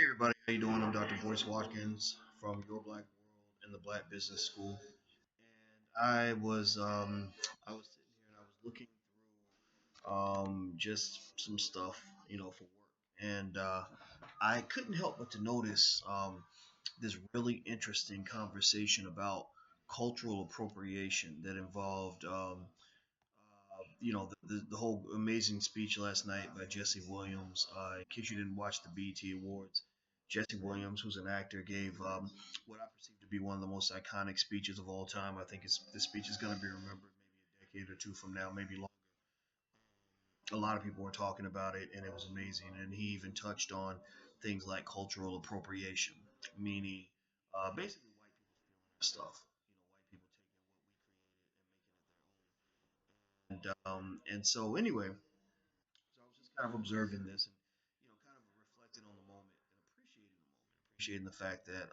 Hey everybody, how you doing? I'm Dr. Boyce Watkins from Your Black World and the Black Business School. And I was sitting here and I was looking through just some stuff, for work. And I couldn't help but to notice this really interesting conversation about cultural appropriation that involved the whole amazing speech last night by Jesse Williams. In case you didn't watch the BET Awards, Jesse Williams, who's an actor, gave what I perceive to be one of the most iconic speeches of all time. I think this speech is going to be remembered maybe a decade or two from now, maybe longer. A lot of people were talking about it, and it was amazing. And he even touched on things like cultural appropriation, meaning basically white people stealing our stuff. White people taking what we created and making it their own. And so anyway, so I was just kind of observing this and kind of reflecting on the moment and appreciating the fact that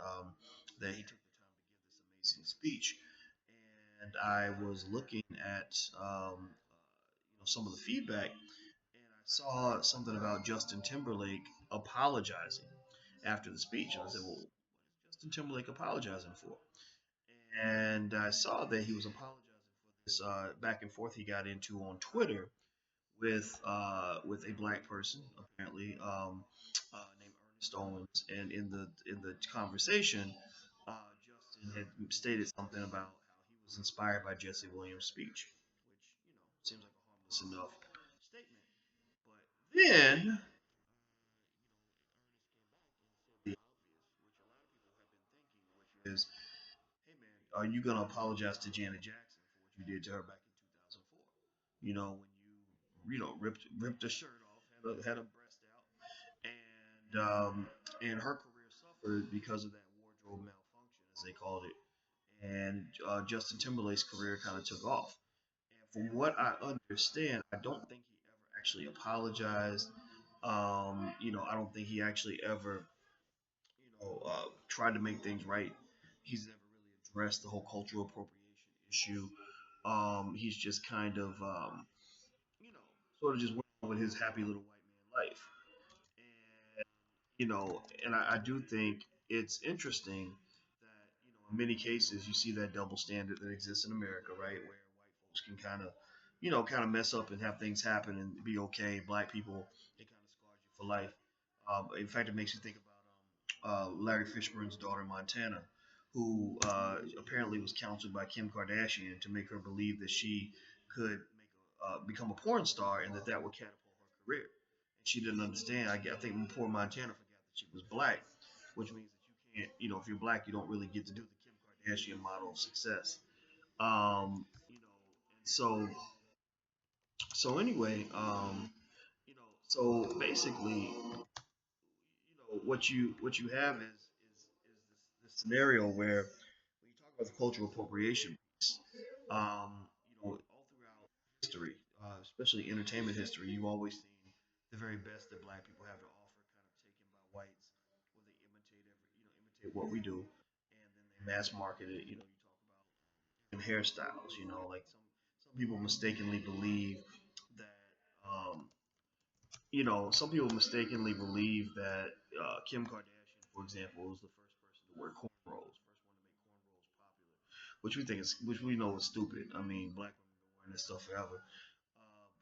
that he took the time to give this amazing speech. And I was looking at some of the feedback, and I saw something about Justin Timberlake apologizing after the speech. And I said, "Well, what is Justin Timberlake apologizing for?" And I saw that he was apologizing for this back and forth he got into on Twitter with a black person apparently named Ernest Owens, and in the conversation, Justin had stated something about how he was inspired by Jesse Williams' speech, which seems like a harmless enough statement. But then the obvious, which a lot of people have been thinking, which is, hey man, are you gonna apologize to Janet Jackson for what you did to her back in 2004? When you ripped her shirt off, had a breast out, and her career suffered because of that wardrobe malfunction, as they called it. And Justin Timberlake's career kind of took off. And from what I understand, I don't think he ever actually apologized. I don't think he actually ever, tried to make things right. He's never really addressed the whole cultural appropriation issue. He's just kind of, you know, sort of just went on with his happy little white man life. And and I do think it's interesting that in many cases you see that double standard that exists in America, right, where white folks can kind of mess up and have things happen and be okay. Black people, they kind of scarred you for life. In fact, it makes you think about Larry Fishburne's daughter Montana, who apparently was counseled by Kim Kardashian to make her believe that she could become a porn star and that would catapult her career. And she didn't understand. I think poor Montana forgot that she was black, which means that you can't, if you're black, you don't really get to do the Kim Kardashian model of success. And so anyway, so basically, what you have is this scenario where when you talk about the cultural appropriation piece, all throughout history, especially entertainment history, you've always seen the very best that black people have to offer, kind of taken by whites, where they imitate what we do, and then they mass market it. You talk about different hairstyles. Like some people mistakenly believe that Kim Kardashian, for example, was the first person to wear cornrows, first one to make cornrows popular, which we know is stupid. I mean, black women have been wearing this stuff forever.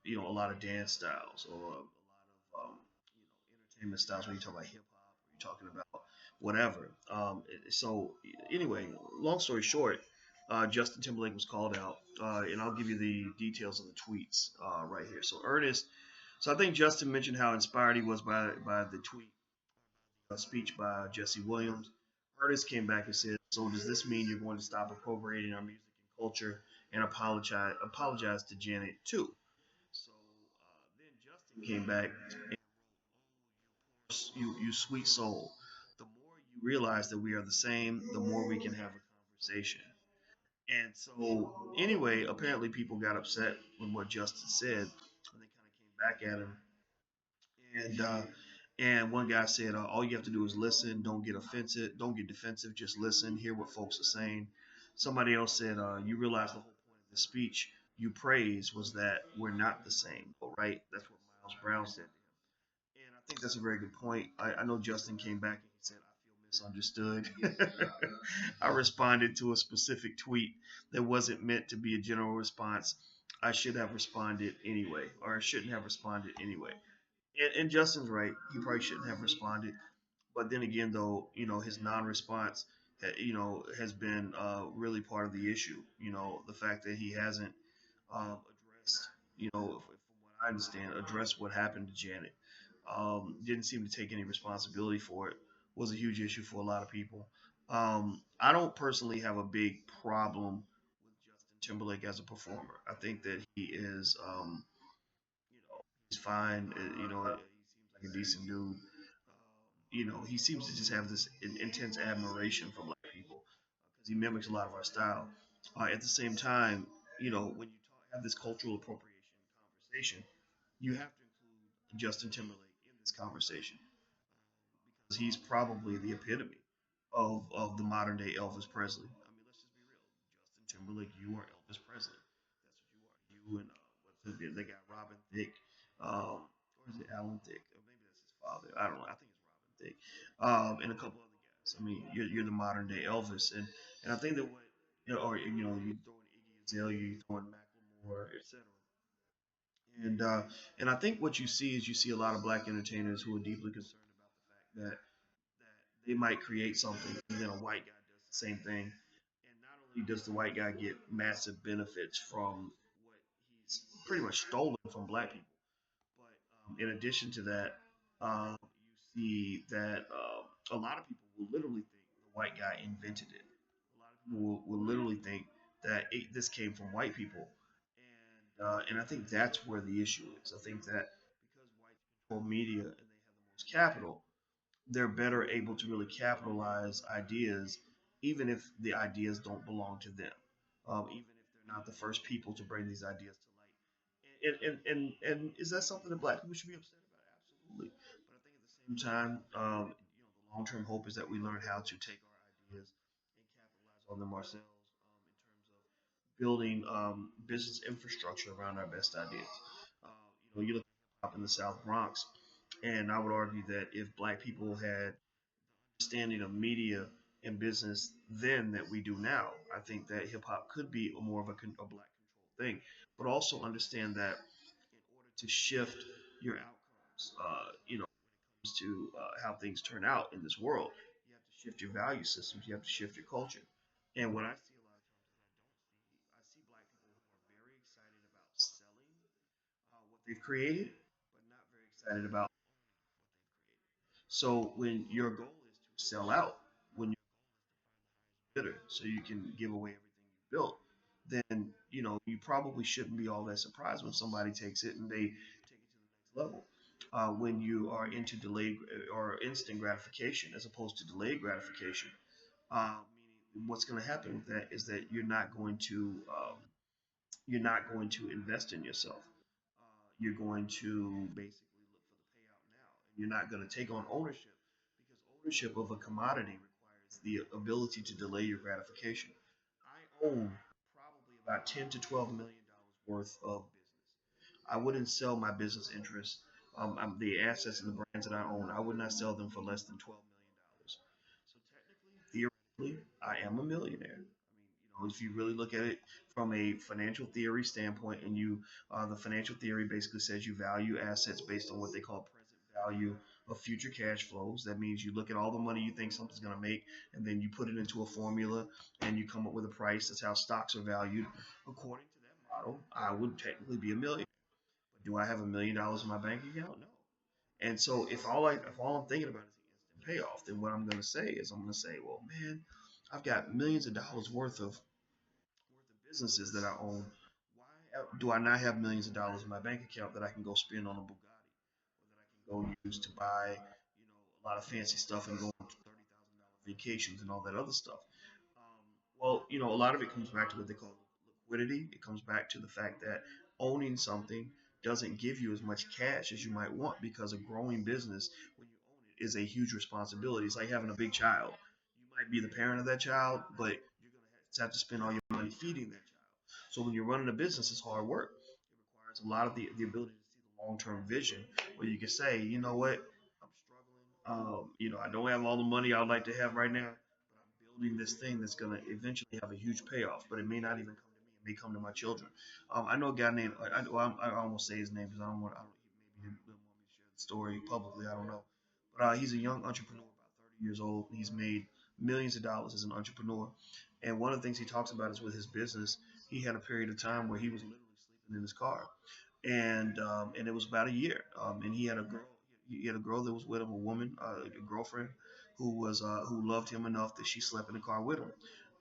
A lot of dance styles or a lot of entertainment styles. When you talk about hip hop, or you're talking about whatever. So anyway, long story short, Justin Timberlake was called out, and I'll give you the details of the tweets right here. So I think Justin mentioned how inspired he was by the tweet speech by Jesse Williams. Ernest came back and said, "So does this mean you're going to stop appropriating our music and culture and apologize to Janet too?" So then Justin came back and you sweet soul. The more you realize that we are the same, the more we can have a conversation. And so anyway, apparently people got upset with what Justin said, and they kind of came back at him. And one guy said, all you have to do is listen. Don't get offensive. Don't get defensive. Just listen. Hear what folks are saying. Somebody else said, you realize the whole point of the speech you praise was that we're not the same, right? That's what Miles Brown said to him. think that's a very good point. I know Justin came back and he said, I feel misunderstood. I responded to a specific tweet that wasn't meant to be a general response. I should have responded anyway, or I shouldn't have responded anyway. And Justin's right. He probably shouldn't have responded. But then again, though, his non-response, has been really part of the issue. The fact that he hasn't addressed, from what I understand, addressed what happened to Janet. Didn't seem to take any responsibility for it. Was a huge issue for a lot of people. I don't personally have a big problem with Justin Timberlake as a performer. I think that he is, he's fine. He seems like a decent dude. He seems to just have this intense admiration for black people because he mimics a lot of our style. At the same time, when you have this cultural appropriation conversation, you have to include Justin Timberlake in this conversation because he's probably the epitome of the modern day Elvis Presley. I mean, let's just be real. Justin Timberlake, you are Elvis Presley. That's what you are. You and what's his, they got Robin Thicke, or is it Alan Thicke? Or maybe that's his father. I don't know. I think it's Robin Thicke, and a couple other guys. I mean, you're the modern day Elvis, and I think that what or you throw in Iggy Azalea, you throw in Macklemore, etc. And I think what you see is you see a lot of black entertainers who are deeply concerned about the fact that they might create something and then a white guy does the same thing. And not only does the white guy get massive benefits from what he's pretty much stolen from black people, but in addition to that, you see that a lot of people will literally think the white guy invented it. A lot of people will literally think that this came from white people, and I think that's where the issue is. I think that because whites control media and they have the most capital, they're better able to really capitalize ideas, even if the ideas don't belong to them, even if they're not the first people to bring these ideas to light. And is that something that black people should be upset about? Absolutely. But I think at the same time, the long-term hope is that we learn how to take our ideas and capitalize on them ourselves in terms of building business infrastructure around our best ideas. You look at hip hop in the South Bronx, and I would argue that if black people had understanding of media and business then that we do now, I think that hip hop could be more of a black controlled thing. But also understand that in order to shift your outcomes, when it comes to how things turn out in this world, you have to shift your value systems, you have to shift your culture. And what I see a lot of times is I see black people who are very excited about selling what they've created, but not very excited about owning what they've created. So when your goal is to sell out, when your goal is to find the highest bidder so you can give away everything you built, then you probably shouldn't be all that surprised when somebody takes it and they take it to the next level. When you are into delayed or instant gratification as opposed to delayed gratification, meaning what's going to happen with that is that you're not going to invest in yourself. You're going to basically look for the payout now, and you're not going to take on ownership because ownership of a commodity requires the ability to delay your gratification. I own probably about $10 to $12 million worth of business. I wouldn't sell my business interests, the assets and the brands that I own. I would not sell them for less than $12 million. So technically, theoretically, I am a millionaire. I mean, if you really look at it from a financial theory standpoint, and the financial theory basically says you value assets based on what they call present value of future cash flows. That means you look at all the money you think something's going to make, and then you put it into a formula, and you come up with a price. That's how stocks are valued. According to that model, I would technically be a millionaire. But do I have $1 million in my bank account? No. And so if all I'm thinking about is the instant payoff, then what I'm going to say is I'm going to say, well, man, I've got millions of dollars worth of businesses that I own. Why do I not have millions of dollars in my bank account that I can go spend on a Bugatti, or that I can go use to buy, a lot of fancy stuff and go on $30,000 vacations and all that other stuff? Well, a lot of it comes back to what they call liquidity. It comes back to the fact that owning something doesn't give you as much cash as you might want because a growing business, when you own it, is a huge responsibility. It's like having a big child. You might be the parent of that child, but you're going to have to spend all your money feeding that child. So when you're running a business, it's hard work. It requires a lot of the ability to see the long term vision where you can say, you know what? I don't have all the money I'd like to have right now, but I'm building this thing that's going to eventually have a huge payoff. But it may not even come to me; it may come to my children. I know a guy named I almost say his name because I don't want maybe he didn't want me to share the story publicly. I don't know, but he's a young entrepreneur, about 30 years old. He's made millions of dollars as an entrepreneur, and one of the things he talks about is with his business. He had a period of time where he was literally sleeping in his car, and it was about a year. And he had a girl that was with him, a woman, a girlfriend, who loved him enough that she slept in the car with him.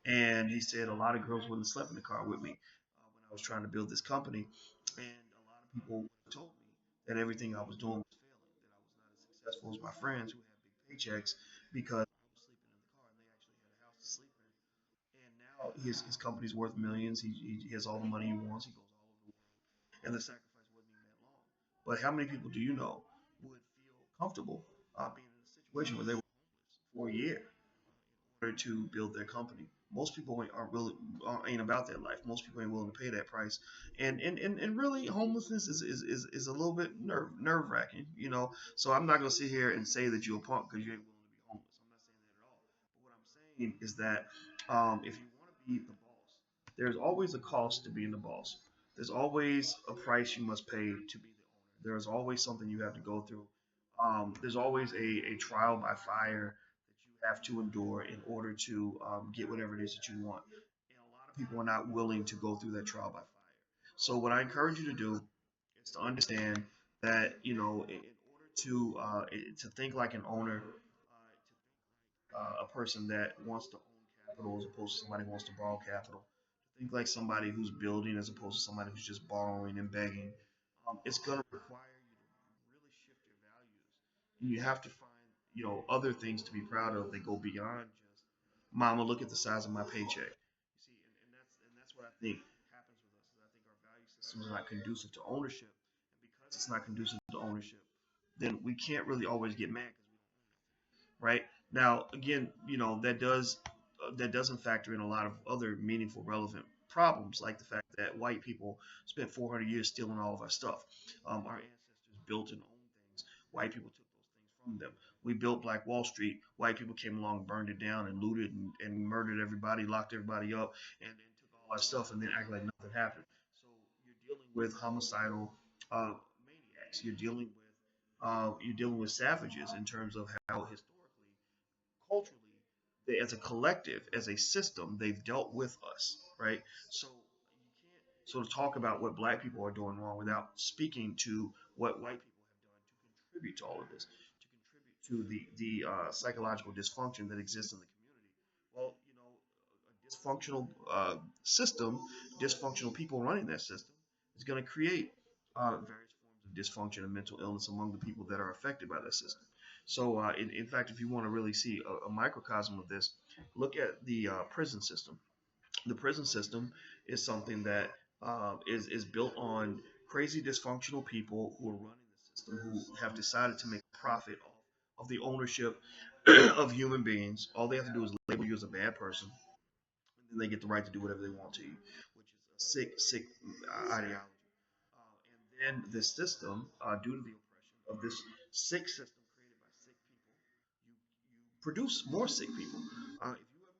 And he said a lot of girls wouldn't have slept in the car with me when I was trying to build this company, and a lot of people told me that everything I was doing was failing, that I was not as successful as my friends who had big paychecks because I was sleeping in the car and they actually had a house to sleep in. And now his company's worth millions. He has all the money he wants. He goes all over the world, and the sacrifice wasn't even that long. But how many people do you know would feel comfortable being in a situation where they were homeless for a year in order to build their company? Most people ain't about that life. Most people ain't willing to pay that price. And really, homelessness is a little bit nerve wracking, you know. So I'm not gonna sit here and say that you're a punk because you ain't willing to be homeless. I'm not saying that at all. But what I'm saying is that if you want to be the boss, there's always a cost to being the boss. There's always a price you must pay to be the owner. There's always something you have to go through. There's always a trial by fire that you have to endure in order to get whatever it is that you want. And a lot of people are not willing to go through that trial by fire. So what I encourage you to do is to understand that in order to think like an owner, a person that wants to own capital as opposed to somebody who wants to borrow capital. Think like somebody who's building as opposed to somebody who's just borrowing and begging. It's going to require you to really shift your values, and you have to find other things to be proud of that go beyond just "Mama, look at the size of my paycheck." You see, and that's what I think happens with us. Is I think our value systems are not conducive to ownership, and because it's not conducive to ownership, then we can't really always get mad because we don't own nothing, right? Now, again, that doesn't factor in a lot of other meaningful, relevant problems, like the fact that white people spent 400 years stealing all of our stuff. Our ancestors built and owned things. White people took those things from them. We built Black Wall Street. White people came along, burned it down, and looted and murdered everybody, locked everybody up, and took all our stuff, and then act like nothing happened. So you're dealing with homicidal maniacs. You're dealing with savages in terms of how historically, culturally, they, as a collective, as a system, they've dealt with us, right? So you can't sort of talk about what black people are doing wrong without speaking to what white people have done to contribute to all of this, to contribute to the psychological dysfunction that exists in the community. Well, a dysfunctional system, dysfunctional people running that system, is going to create various forms of dysfunction and mental illness among the people that are affected by that system. So, in fact, if you want to really see a microcosm of this, look at the prison system. The prison system is something that is built on crazy dysfunctional people who are running the system, who have decided to make a profit off of the ownership of human beings. All they have to do is label you as a bad person, and then they get the right to do whatever they want to you, which is a sick ideology. And then this system, due to the oppression of this sick system created by sick people, you produce more sick people. If you ever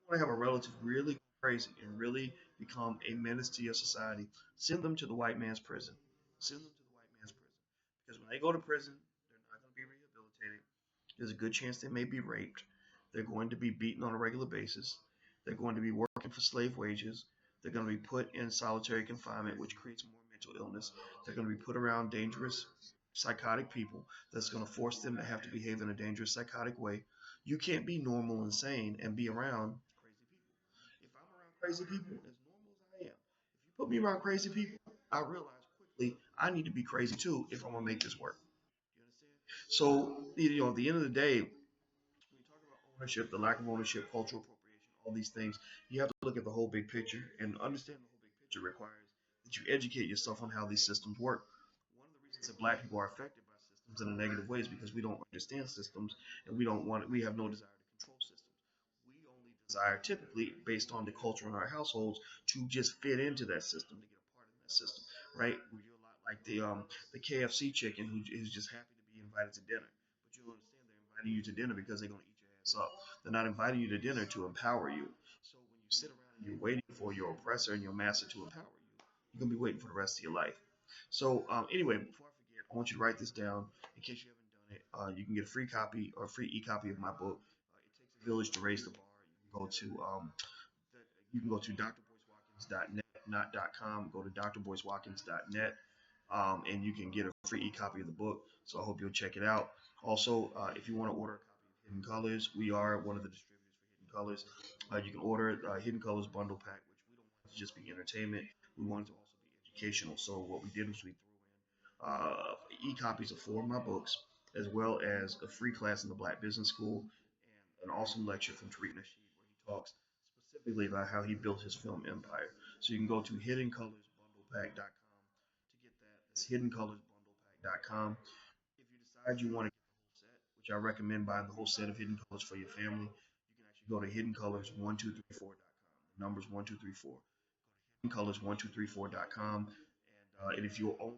want to have a relative really go crazy and really become a menace to your society, send them to the white man's prison. Send them to the white man's prison. Because when they go to prison, they're not going to be rehabilitated. There's a good chance they may be raped. They're going to be beaten on a regular basis. They're going to be working for slave wages. They're going to be put in solitary confinement, which creates more mental illness. They're going to be put around dangerous, psychotic people that's going to force them to have to behave in a dangerous, psychotic way. You can't be normal and sane and be around crazy people. If I'm around crazy people, as normal as I am, if you put me around crazy people, I realize quickly I need to be crazy too if I'm going to make this work. You understand? So, at the end of the day, when you talk about ownership, the lack of ownership, cultural appropriation, all these things, you have to look at the whole big picture, and understand the whole big picture requires that you educate yourself on how these systems work. One of the reasons that black people are affected by systems in a negative way is because we don't understand systems, and we have no desire to control systems. We only desire, typically based on the culture in our households, to just fit into that system, to get a part in that system, right? We do a lot like the KFC chicken who's just happy to be invited to dinner, but you understand they're inviting you to dinner because they're going to eat your ass up. They're not inviting you to dinner to empower you. So when you sit around and you're waiting for your oppressor and your master to empower you, you're going to be waiting for the rest of your life. So anyway, before I forget, I want you to write this down in case you haven't done it. You can get a free copy or a free e-copy of my book. It takes a village to raise the bar. You can go to drboycewatkins.net, not .com. Go to drboycewatkins.net, and you can get a free e-copy of the book. So I hope you'll check it out. Also, if you want to order a copy of Hidden Colors, we are one of the distributors for Hidden Colors. You can order Hidden Colors bundle pack, which we don't want it to just be entertainment. We want it to also be educational. So what we did was we threw in e-copies of 4 of my books, as well as a free class in the Black Business School and an awesome lecture from Tariq Nasheed where he talks specifically about how he built his film empire. So you can go to hiddencolorsbundlepack.com to get that. That's hiddencolorsbundlepack.com. If you decide you want to get the whole set, which I recommend buying the whole set of Hidden Colors for your family, you can actually go to hiddencolors1234.com. The number's 1234. Hiddencolors1234.com. And if you own number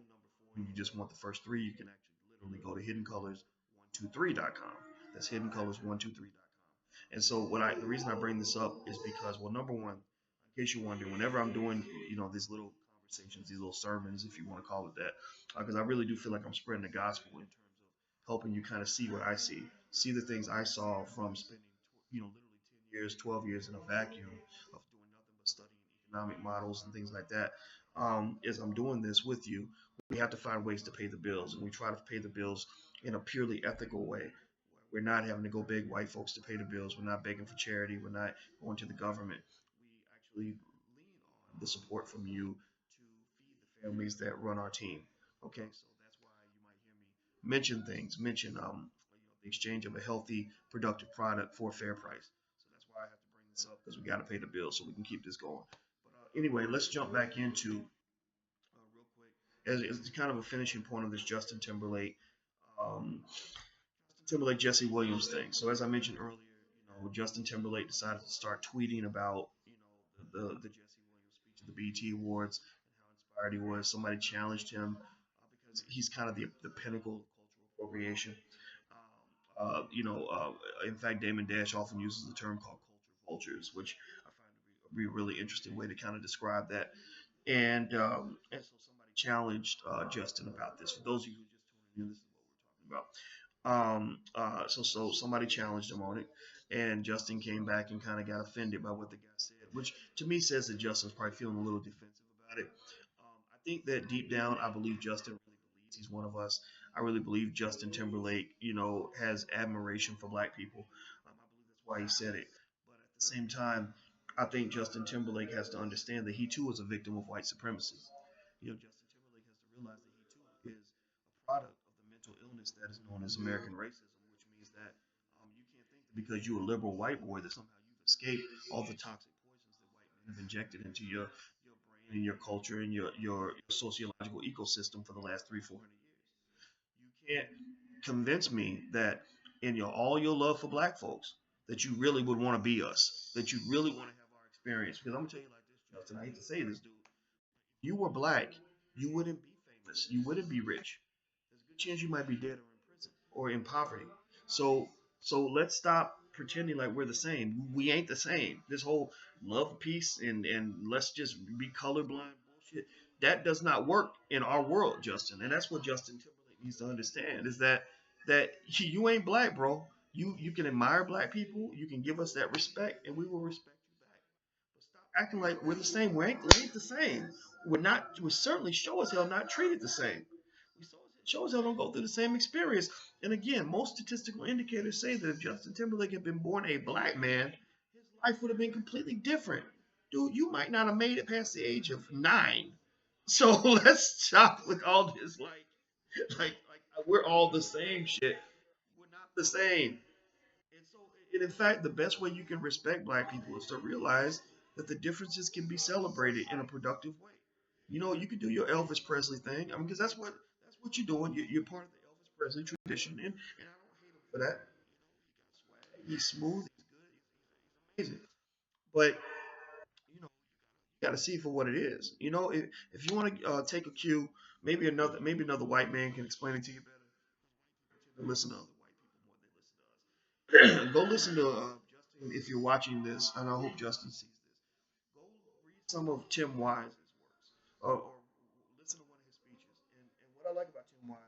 4 and you just want the first 3, you can actually literally go to hiddencolors123.com. That's hiddencolors123.com. And so the reason I bring this up is because, well, number one, in case you're wondering, whenever I'm doing, these little conversations, these little sermons, if you want to call it that, because I really do feel like I'm spreading the gospel in terms of helping you kind of see what I see the things I saw from spending, literally 10 years, 12 years in a vacuum of doing nothing but studying economic models and things like that. As I'm doing this with you, we have to find ways to pay the bills, and we try to pay the bills in a purely ethical way. We're not having to go beg white folks to pay the bills. We're not begging for charity. We're not going to the government. We actually lean on the support from you to feed the families that run our team. Okay, so that's why you might hear me mention the exchange of a healthy, productive product for a fair price. So that's why I have to bring this up because we got to pay the bills so we can keep this going. But anyway, let's jump back into real quick as kind of a finishing point of this Justin Timberlake. Um, Timberlake Jesse Williams thing. So as I mentioned earlier, Justin Timberlake decided to start tweeting about the Jesse Williams speech at the BET Awards and how inspired he was. Somebody challenged him because he's kind of the pinnacle of cultural appropriation. In fact, Damon Dash often uses the term called culture vultures, which I find to be a really interesting way to kind of describe that. And so somebody challenged Justin about this. For those of you who just tuning in, this is what we're talking about. So somebody challenged him on it, and Justin came back and kind of got offended by what the guy said, which to me says that Justin's probably feeling a little defensive about it. I think that deep down, I believe Justin really believes he's one of us. I really believe Justin Timberlake, has admiration for black people. I believe that's why he said it. But at the same time, I think Justin Timberlake has to understand that he too was a victim of white supremacy. Justin Timberlake has to realize that he too is a product of the mental illness that is known as American racism, which means that you can't think that because you're a liberal white boy that somehow you've escaped all the toxic poisons that white men have injected into your brain and your culture and your sociological ecosystem for the last 300-400 years. You can't convince me that in all your love for black folks that you really would want to be us, that you really want to have our experience. Because I'm gonna tell you like this, Justin. I hate to say this, dude. If you were black, you wouldn't be famous. You wouldn't be rich. There's a good chance you might be dead or in prison or in poverty. So let's stop pretending like we're the same. We ain't the same. This whole love, peace, and let's just be colorblind bullshit. That does not work in our world, Justin. And that's what Justin Timberlake needs to understand is that you ain't black, bro. You can admire black people. You can give us that respect, and we will respect you back. But stop acting like we're the same. We ain't the same. We're not. We certainly show as hell not treated the same. We show as hell don't go through the same experience. And again, most statistical indicators say that if Justin Timberlake had been born a black man, his life would have been completely different. Dude, you might not have made it past the age of 9. So let's stop with all this like we're all the same shit. We're not the same. And in fact, the best way you can respect black people is to realize that the differences can be celebrated in a productive way. You can do your Elvis Presley thing. I mean, because that's what you're doing. You're part of the Elvis Presley tradition, and I don't hate him for that. He got swag. He's smooth. He's good. He's amazing. But you got to see it for what it is. If you want to take a cue, maybe another white man can explain it to you better. Listen to other white people more than they listen to us. Go listen to Justin if you're watching this, and I hope Justin sees this. Go read some of Tim Wise's works, or listen to one of his speeches. And what I like about Tim Wise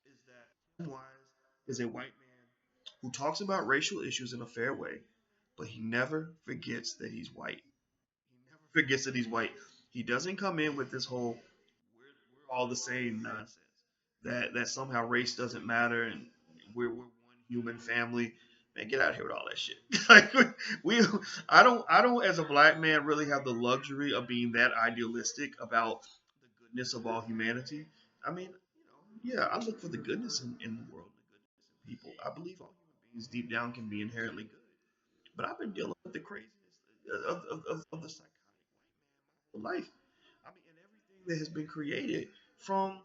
is that Tim Wise is a white man who talks about racial issues in a fair way, but he never forgets that he's white. He never forgets that he's white. He doesn't come in with this whole we're all the same nonsense. That somehow race doesn't matter and we're one human family. Man, get out of here with all that shit. Like we, I don't as a black man really have the luxury of being that idealistic about the goodness of all humanity. I mean, yeah, I look for the goodness in the world, the goodness in people. I believe all human beings deep down can be inherently good. But I've been dealing with the craziness of the psychotic white man my whole life. I mean, and everything that has been created from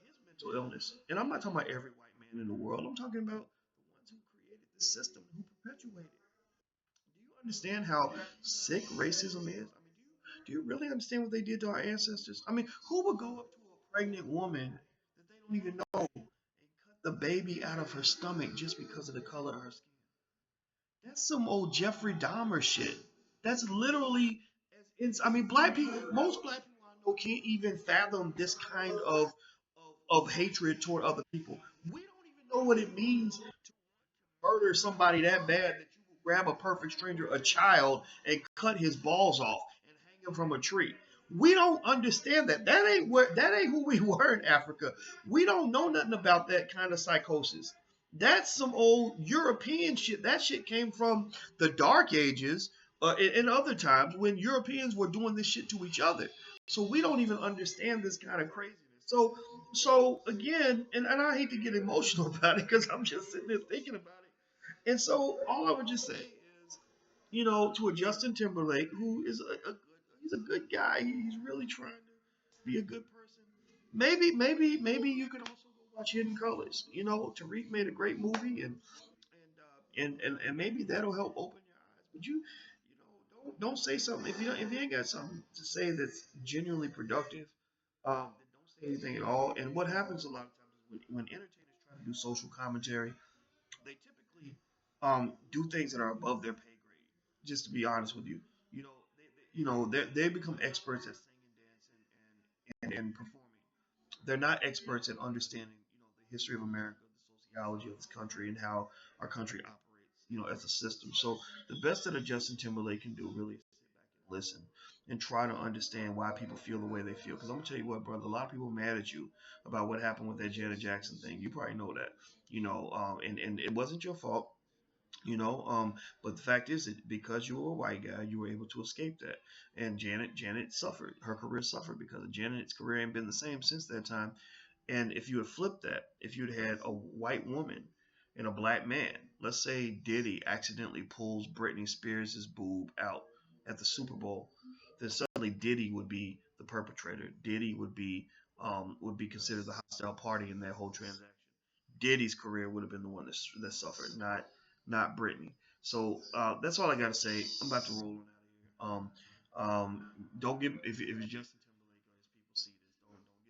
his mental illness. And I'm not talking about every white man in the world. I'm talking about the ones who created this system, who perpetuated it. Do you understand how sick racism is? I mean, do you really understand what they did to our ancestors? I mean, who would go up to a pregnant woman that they don't even know and cut the baby out of her stomach just because of the color of her skin? That's some old Jeffrey Dahmer shit. That's literally I mean, black people, most black people I know can't even fathom this kind of hatred toward other people. We don't even know what it means to murder somebody that bad that you will grab a perfect stranger, a child, and cut his balls off and hang him from a tree. We don't understand that. That ain't who we were in Africa. We don't know nothing about that kind of psychosis. That's some old European shit. That shit came from the Dark Ages and other times when Europeans were doing this shit to each other. So we don't even understand this kind of craziness. So again, and I hate to get emotional about it because I'm just sitting there thinking about it. And so all I would just say is, to a Justin Timberlake who is he's a good guy. He's really trying to be a good person. Maybe you could also go watch Hidden Colors. Tariq made a great movie, and maybe that'll help open your eyes. But don't say something if you ain't got something to say that's genuinely productive. Then don't say anything at all. And what happens a lot of times is when entertainers try to do social commentary, they typically do things that are above their pay grade. Just to be honest with you, they become experts at singing, dancing, and performing. They're not experts at understanding, the history of America, the sociology of this country, and how our country operates, as a system. So the best that a Justin Timberlake can do really is sit back and listen and try to understand why people feel the way they feel. Because I'm gonna tell you what, brother, a lot of people are mad at you about what happened with that Janet Jackson thing. You probably know that, and it wasn't your fault. But the fact is that because you were a white guy, you were able to escape that. And Janet suffered. Her career suffered because Janet's career ain't been the same since that time. And if you had flipped that, if you'd had a white woman and a black man, let's say Diddy accidentally pulls Britney Spears' boob out at the Super Bowl, then suddenly Diddy would be the perpetrator. Diddy would be considered the hostile party in that whole transaction. Diddy's career would have been the one that suffered, not Britney. So that's all I gotta say. I'm about to roll on out of here. Don't get if it's Justin Timberlake or his people see this, don't get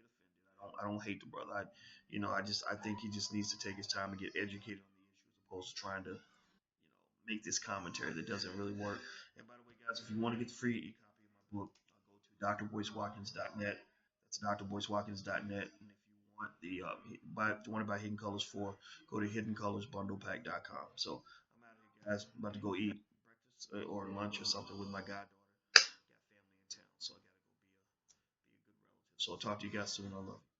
offended. I don't hate the brother. I think he just needs to take his time and get educated on the issue as opposed to trying to make this commentary that doesn't really work. And by the way, guys, if you want to get the free e-copy of my book, go to drboycewatkins.net. That's drboycewatkins.net. And if you want to buy Hidden Colors 4, go to hiddencolorsbundlepack.com. So I'm out of here, guys. I'm about to go eat breakfast or lunch or something with my goddaughter. Got family in town, so I gotta go be a good relative. So I'll talk to you guys soon. I love you.